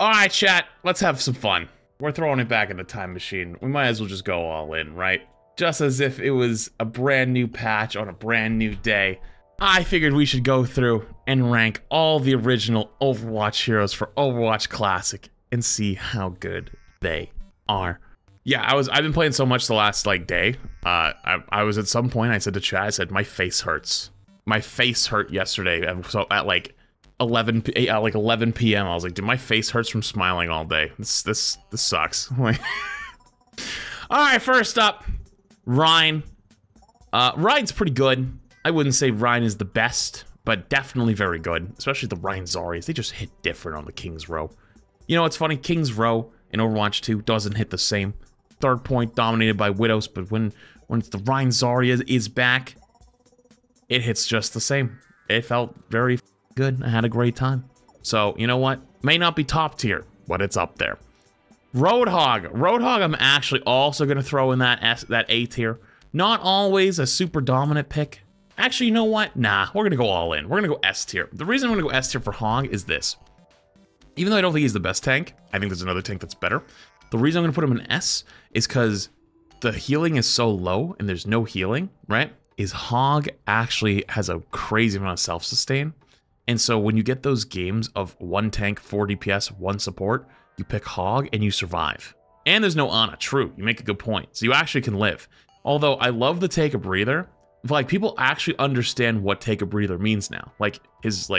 All right, chat, let's have some fun. We're throwing it back in the time machine. We might as well just go all in, right? Just as if it was a brand new patch on a brand new day. I figured we should go through and rank all the original Overwatch heroes for Overwatch Classic and see how good they are. Yeah, I've been playing so much the last day. I was at some point, I said to chat, I said, my face hurts. My face hurt yesterday. So at like 11 p.m. I was like, dude, my face hurts from smiling all day. This sucks. All right, first up, Rein. Rein's pretty good. I wouldn't say Rein is the best, but definitely very good. Especially the Rein Zarias. They just hit different on the King's Row. You know what's funny? King's Row in Overwatch 2 doesn't hit the same. Third point dominated by Widows, but when the Rein Zarya is back, it hits just the same. It felt very good. I had a great time. So, you know what? May not be top tier, but it's up there. Roadhog. Roadhog I'm actually also going to throw in that A tier. Not always a super dominant pick. Actually, you know what? Nah, we're going to go all in. We're going to go S tier. The reason I'm going to go S tier for Hog is this. Even though I don't think he's the best tank, I think there's another tank that's better. The reason I'm going to put him in S is because the healing is so low and there's no healing, right? Is Hog actually has a crazy amount of self-sustain. And so when you get those games of one tank, 4 DPS, one support, you pick Hog and you survive. And there's no Ana, true, you make a good point. So you actually can live. Although I love the take a breather, like people actually understand what take a breather means now. Like his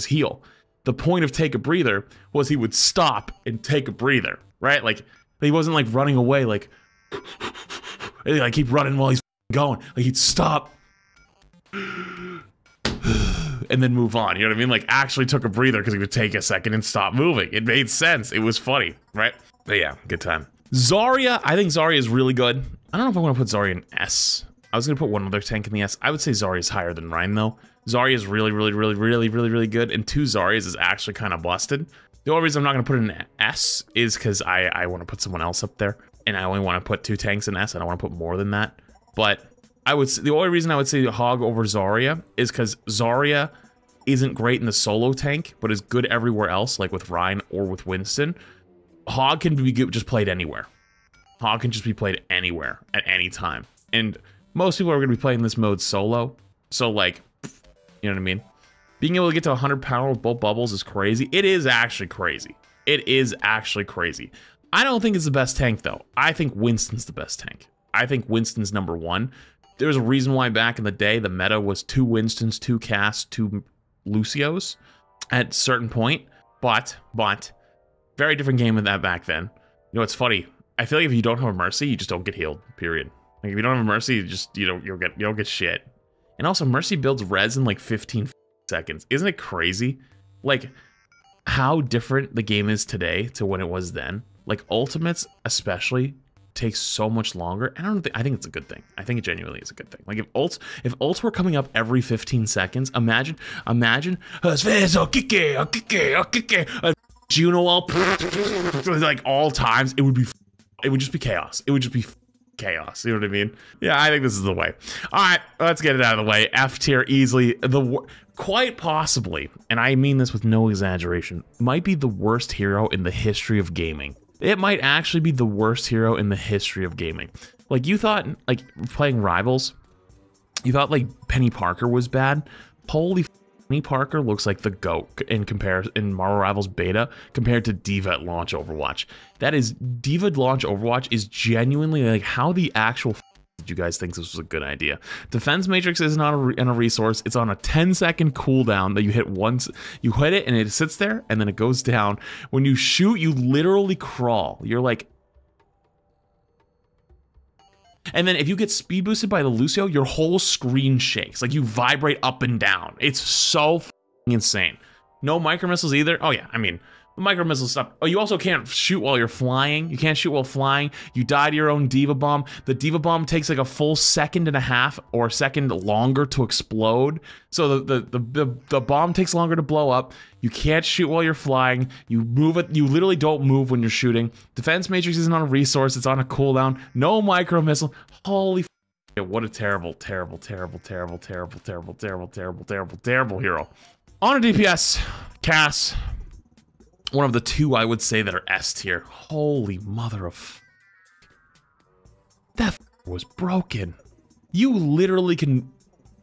heal. The point of take a breather was he would stop and take a breather, right? Like he wasn't like running away, like keep running while he's going. Like he'd stop and then move on. You know what I mean? Like actually took a breather because he would take a second and stop moving. It made sense. It was funny, right? But yeah, good time. Zarya, I think Zarya is really good. I don't know if I want to put Zarya in S. I was gonna put one other tank in the S. I would say Zarya is higher than Rein though. Zarya is really good, and 2 Zaryas is actually kind of busted. The only reason I'm not gonna put it in S is because I want to put someone else up there, and I only want to put 2 tanks in S. I don't want to put more than that. But the only reason I would say Hog over Zarya is because Zarya isn't great in the solo tank, but is good everywhere else, like with Rein or with Winston. Hog can be just played anywhere. Hog can just be played anywhere at any time, and most people are going to be playing this mode solo, so like, you know what I mean? Being able to get to 100 power with both bubbles is crazy. It is actually crazy. It is actually crazy. I don't think it's the best tank though. I think Winston's the best tank. I think Winston's #1. There's a reason why back in the day the meta was 2 Winstons, 2 Cass, 2 Lucios at a certain point, but very different game than that back then. You know, it's funny. I feel like if you don't have a Mercy, you just don't get healed, period. Like if you don't have a Mercy, you don't get shit. And also Mercy builds res in like 15 seconds. Isn't it crazy? Like how different the game is today to when it was then. Like ultimates especially takes so much longer. I think it's a good thing. I think it genuinely is a good thing. Like if ults were coming up every 15 seconds, imagine Juno all like all times, it would just be chaos. It would just be chaos. You know what I mean? Yeah, I think this is the way. All right, let's get it out of the way. F tier easily. Quite possibly, and I mean this with no exaggeration, might be the worst hero in the history of gaming. It might actually be the worst hero in the history of gaming. Like you thought, like playing Rivals, you thought like Penny Parker was bad. Holy Penny Parker looks like the GOAT in Marvel Rivals beta compared to D.Va at launch Overwatch. That is, D.Va launch Overwatch is genuinely like how the actual did you guys think this was a good idea? Defense Matrix isn't on a resource. It's on a 10-second cooldown that you hit once. You hit it and it sits there and then it goes down. When you shoot, you literally crawl. You're like... And then if you get speed boosted by the Lucio, your whole screen shakes. Like you vibrate up and down. It's so insane. No micro missiles either. Oh yeah, I mean, the micro missile stuff. Oh, you also can't shoot while you're flying. You can't shoot while flying. You die to your own D.Va bomb. The D.Va bomb takes like a full 1.5 seconds or a second longer to explode. So the bomb takes longer to blow up. You can't shoot while you're flying. You move it. You literally don't move when you're shooting. Defense Matrix isn't on a resource. It's on a cooldown. No micro missile. Holy what a terrible hero. On a DPS, Cass. one of the two I would say that are S tier. Holy mother of... That was broken. You literally can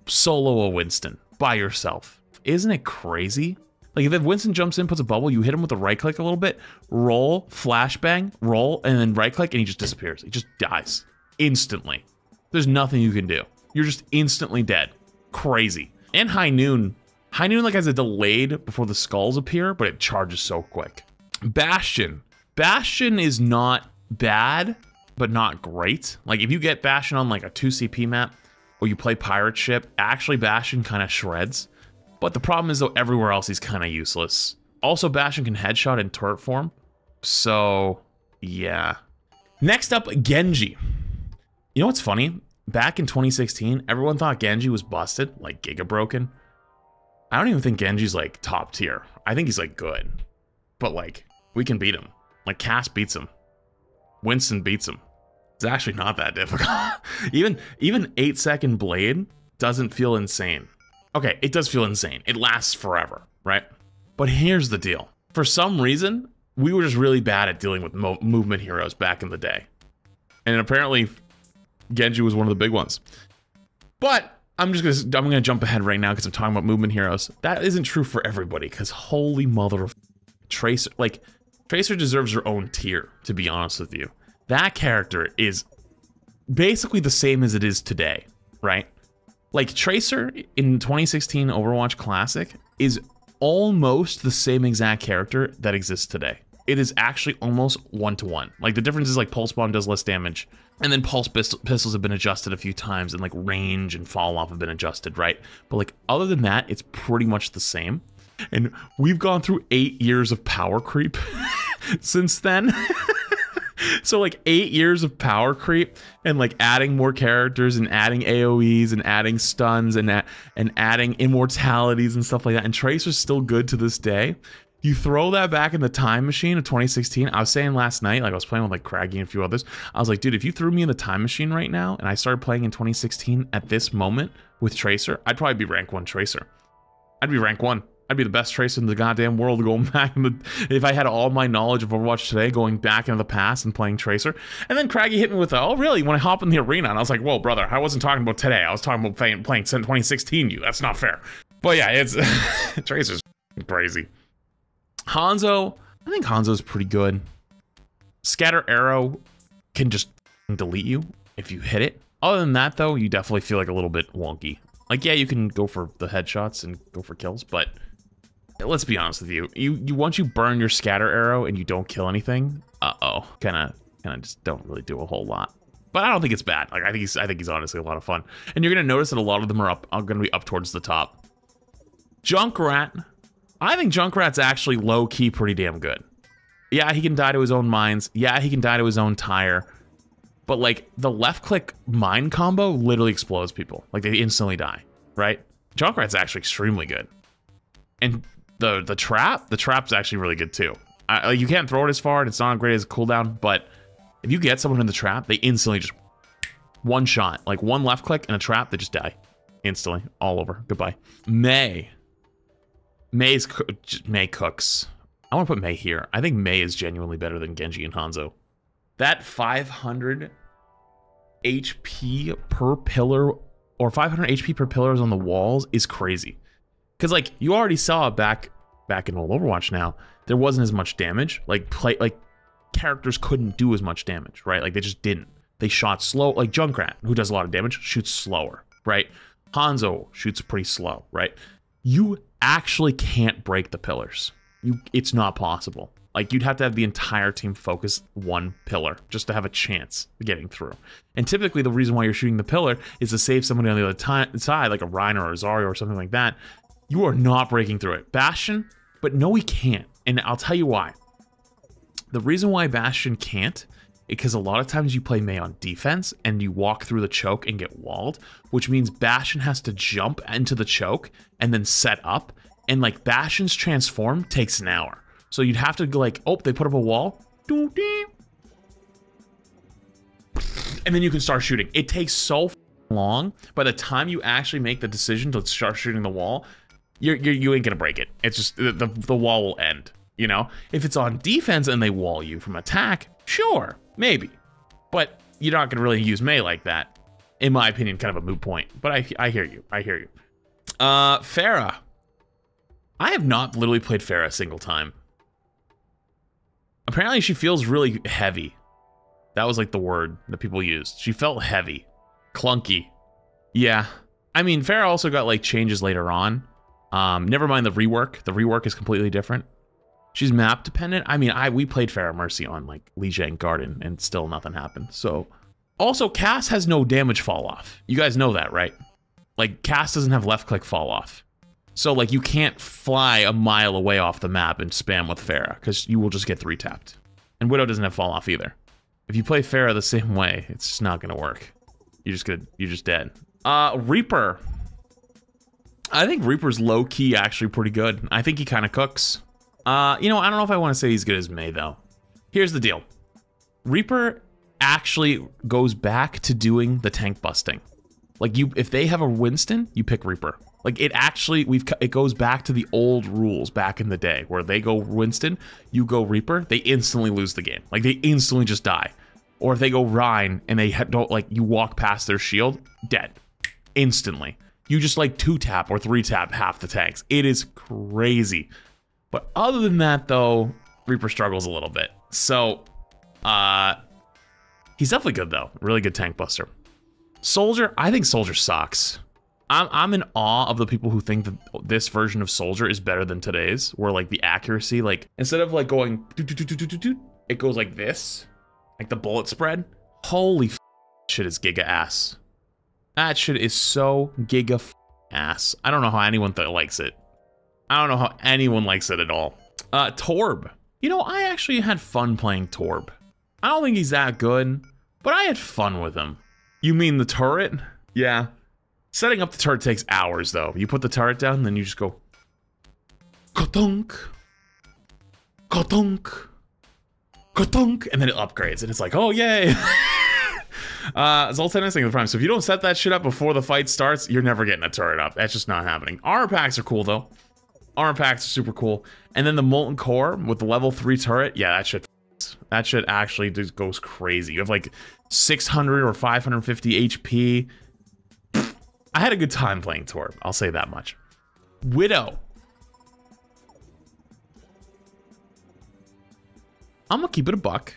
solo a Winston by yourself. Isn't it crazy? Like, if Winston jumps in, puts a bubble, you hit him with the right click a little bit, roll, flashbang, roll, and then right click, and he just disappears. He just dies instantly. There's nothing you can do. You're just instantly dead. Crazy. And High Noon. High Noon like has a delayed before the skulls appear, but it charges so quick. Bastion. Bastion is not bad, but not great. Like, if you get Bastion on like a 2 CP map, or you play Pirate Ship, actually Bastion kind of shreds. But the problem is, though, everywhere else he's kind of useless. Also, Bastion can headshot in turret form. So, yeah. Next up, Genji. You know what's funny? Back in 2016, everyone thought Genji was busted, like Giga Broken. I don't even think Genji's like top tier. I think he's like good. But like, we can beat him. Like, Cass beats him. Winston beats him. It's actually not that difficult. even 8-second blade doesn't feel insane. Okay, it does feel insane. It lasts forever, right? But here's the deal. For some reason, we were just really bad at dealing with movement heroes back in the day. And apparently, Genji was one of the big ones. But I'm gonna jump ahead right now because I'm talking about movement heroes. That isn't true for everybody, because holy mother of Tracer, like, Tracer deserves her own tier, to be honest with you. That character is basically the same as it is today, right? Like, Tracer in 2016 Overwatch Classic is almost the same exact character that exists today. It is actually almost 1-to-1. Like, the difference is like Pulse Bomb does less damage, and then Pulse Pistols have been adjusted a few times, and like range and fall off have been adjusted, right? But like, other than that, it's pretty much the same. And we've gone through 8 years of power creep since then. So like 8 years of power creep and like adding more characters and adding AoEs and adding stuns and adding immortalities and stuff like that. And Tracer's still good to this day. You throw that back in the time machine of 2016. I was saying last night, like I was playing with like Craggy and a few others. I was like, dude, if you threw me in the time machine right now and I started playing in 2016 at this moment with Tracer, I'd probably be rank 1 Tracer. I'd be rank 1. I'd be the best Tracer in the goddamn world going back in the, if I had all my knowledge of Overwatch today, going back into the past and playing Tracer. And then Craggy hit me with, oh really, when I hop in the arena? And I was like, whoa brother, I wasn't talking about today. I was talking about playing 2016 you. That's not fair. But yeah, it's Tracer's crazy. Hanzo, I think Hanzo's pretty good. Scatter Arrow can just delete you if you hit it. Other than that though, you definitely feel like a little bit wonky. Like, yeah, you can go for the headshots and go for kills, but let's be honest with you. You once you burn your Scatter Arrow and you don't kill anything, kind of just don't really do a whole lot. But I don't think it's bad. Like, I think he's honestly a lot of fun. And you're gonna notice that a lot of them are gonna be up towards the top. Junkrat, I think Junkrat's actually low key pretty damn good. Yeah, he can die to his own mines. Yeah, he can die to his own tire. But like, the left click mine combo literally explodes people. Like, they instantly die, right? Junkrat's actually extremely good. And the trap's actually really good too. Like, you can't throw it as far, and it's not great as a cooldown, but if you get someone in the trap, they instantly just one shot. Like, one left click and a trap, they just die. Instantly. All over. Goodbye. Mei cooks. I want to put Mei here. I think Mei is genuinely better than Genji and Hanzo. That 500 HP per pillar, or 500 HP per pillars on the walls is crazy. Because like, you already saw back in old Overwatch now, there wasn't as much damage. Like characters couldn't do as much damage, right? Like, they just didn't. They shot slow. Like Junkrat, who does a lot of damage, shoots slower, right? Hanzo shoots pretty slow, right? You actually can't break the pillars. It's not possible. Like, you'd have to have the entire team focus one pillar just to have a chance of getting through. And typically, the reason why you're shooting the pillar is to save somebody on the other side, like a Rhino or a Zarya or something like that. You are not breaking through it. Bastion, but no, he can't. And I'll tell you why. The reason why Bastion can't is because a lot of times you play Mei on defense and you walk through the choke and get walled, which means Bastion has to jump into the choke and then set up. And like, Bastion's transform takes an hour. So you'd have to go like, oh, they put up a wall. And then you can start shooting. It takes so long. By the time you actually make the decision to start shooting the wall, you ain't gonna break it. It's just, the wall will end. You know, if it's on defense and they wall you from attack, sure, maybe. But you're not gonna really use Mei like that. In my opinion, kind of a moot point. But I hear you. I hear you. Pharah. I have not literally played Pharah a single time. Apparently she feels really heavy. That was like the word that people used. She felt heavy. Clunky. Yeah. I mean, Pharah also got like changes later on. Never mind the rework. The rework is completely different. She's map dependent. I mean, we played Pharah Mercy on like Lijiang Garden and still nothing happened. So, also Cass has no damage fall off. You guys know that, right? Like Cass doesn't have left click fall off. So like you can't fly a mile away off the map and spam with Pharah because you will just get 3-tapped. And Widow doesn't have fall off either. If you play Pharah the same way, it's just not gonna work. You're just dead. Reaper. I think Reaper's low key actually pretty good. I think he kind of cooks. You know, I don't know if I want to say he's good as Mei though. Here's the deal. Reaper actually goes back to doing the tank busting. Like if they have a Winston, you pick Reaper. Like it actually, it goes back to the old rules back in the day where they go Winston, you go Reaper, they instantly lose the game. Like they instantly just die. Or if they go Rhine and they don't, like, you walk past their shield, dead. Instantly. You just like 2-tap or 3-tap half the tanks. It is crazy. But other than that though, Reaper struggles a little bit. So, he's definitely good though. Really good tank buster. Soldier, I think Soldier sucks. I'm in awe of the people who think that this version of Soldier is better than today's, where like the accuracy, like instead of like going it goes like this, like the bullet spread. Holy shit is giga ass. That shit is so giga ass. I don't know how anyone likes it. I don't know how anyone likes it at all. Torb. You know, I actually had fun playing Torb. I don't think he's that good, but I had fun with him. You mean the turret? Yeah. Setting up the turret takes hours, though. You put the turret down, and then you just go... Ka-dunk! Ka-dunk! Ka-dunk! And then it upgrades, and it's like, oh, yay! Zoltan is the prime. So if you don't set that shit up before the fight starts, you're never getting a turret up. That's just not happening. Armor packs are cool, though. Armor packs are super cool. And then the Molten Core with the level 3 turret, yeah, that shit actually just goes crazy. You have like 600 or 550 HP. I had a good time playing Torb, I'll say that much. Widow. I'm gonna keep it a buck.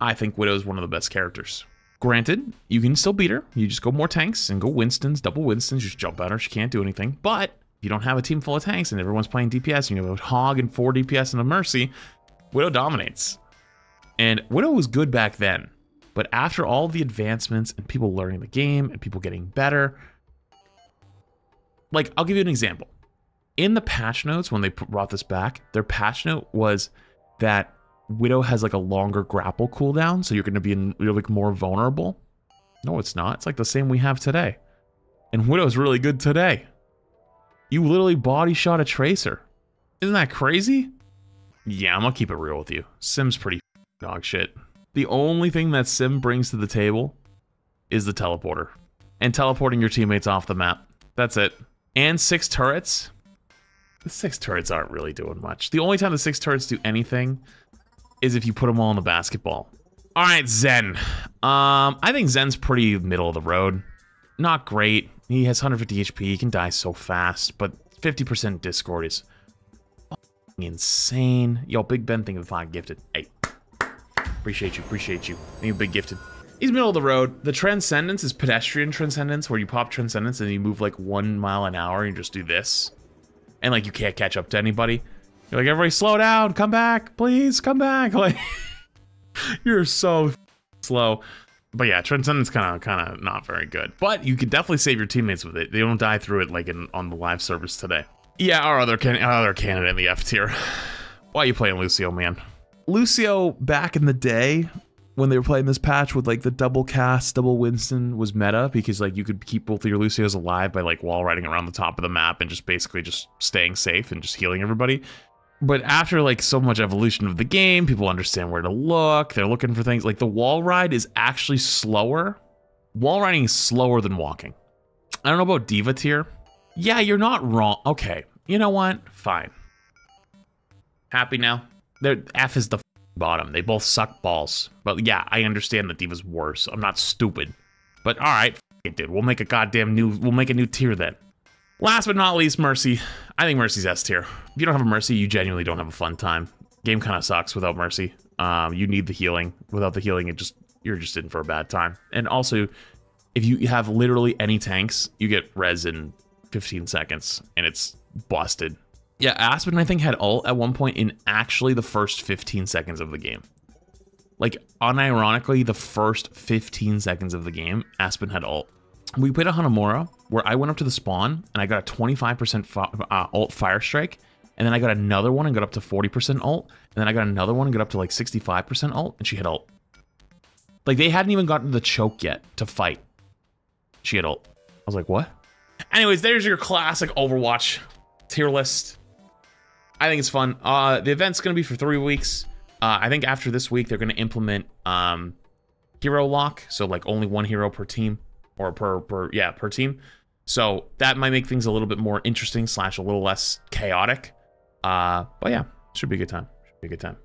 I think Widow is one of the best characters. Granted, you can still beat her. You just go more tanks and go Winstons, double Winstons, just jump at her. She can't do anything. But if you don't have a team full of tanks and everyone's playing DPS, and you have a Hog and 4 DPS and a Mercy, Widow dominates. And Widow was good back then. But after all the advancements and people learning the game and people getting better, like, I'll give you an example. In the patch notes, when they brought this back, their patch note was that Widow has like a longer grapple cooldown, so you're going to be you're like more vulnerable. No, it's not. It's like the same we have today. And Widow's really good today. You literally body shot a Tracer. Isn't that crazy? Yeah, I'm going to keep it real with you. Sim's pretty dog shit. The only thing that Sim brings to the table is the teleporter. And teleporting your teammates off the map. That's it. And 6 turrets. The 6 turrets aren't really doing much. The only time the 6 turrets do anything is if you put them all in the basketball. All right, Zen. I think Zen's pretty middle of the road. Not great. He has 150 HP. He can die so fast, but 50% Discord is insane. Yo, Big Ben, thank you for 5 gifted. Hey, appreciate you. Thank you, Big Gifted. He's middle of the road. The Transcendence is pedestrian Transcendence, where you pop Transcendence and you move like 1 mile an hour and you just do this. And like you can't catch up to anybody. You're like, everybody slow down, come back, please, come back. Like, you're so slow. But yeah, Transcendence kind of not very good. But you could definitely save your teammates with it. They don't die through it like on the live service today. Yeah, our other candidate in the F tier. Why are you playing Lucio, man? Lucio, back in the day, when they were playing this patch with like the double cast, double Winston was meta because like you could keep both of your Lucios alive by like wall riding around the top of the map and just basically just staying safe and just healing everybody. But after like so much evolution of the game, people understand where to look. They're looking for things like the wall ride is actually slower. Wall riding is slower than walking. I don't know about Diva tier. Yeah, you're not wrong. Okay, you know what? Fine. Happy now? F is the bottom. They both suck balls. But yeah, I understand that D.Va's worse. I'm not stupid. But alright, it dude. We'll make a new tier then. Last but not least, Mercy. I think Mercy's S tier. If you don't have a Mercy, you genuinely don't have a fun time. Game kind of sucks without Mercy. You need the healing. Without the healing, you're just in for a bad time. And also, if you have literally any tanks, you get res in 15 seconds, and it's busted. Yeah, Aspen, I think, had ult at one point in actually the first 15 seconds of the game. Like, unironically, the first 15 seconds of the game, Aspen had ult. We played a Hanamura, where I went up to the spawn, and I got a 25% ult fire strike, and then I got another one and got up to 40% ult, and then I got another one and got up to like 65% ult, and she had ult. Like, they hadn't even gotten to the choke yet to fight. She had ult. I was like, what? Anyways, there's your classic Overwatch tier list. I think it's fun. The event's going to be for 3 weeks. I think after this week, they're going to implement hero lock. So, like, only one hero per team. Or per team. So, that might make things a little bit more interesting / a little less chaotic. But yeah, should be a good time. Should be a good time.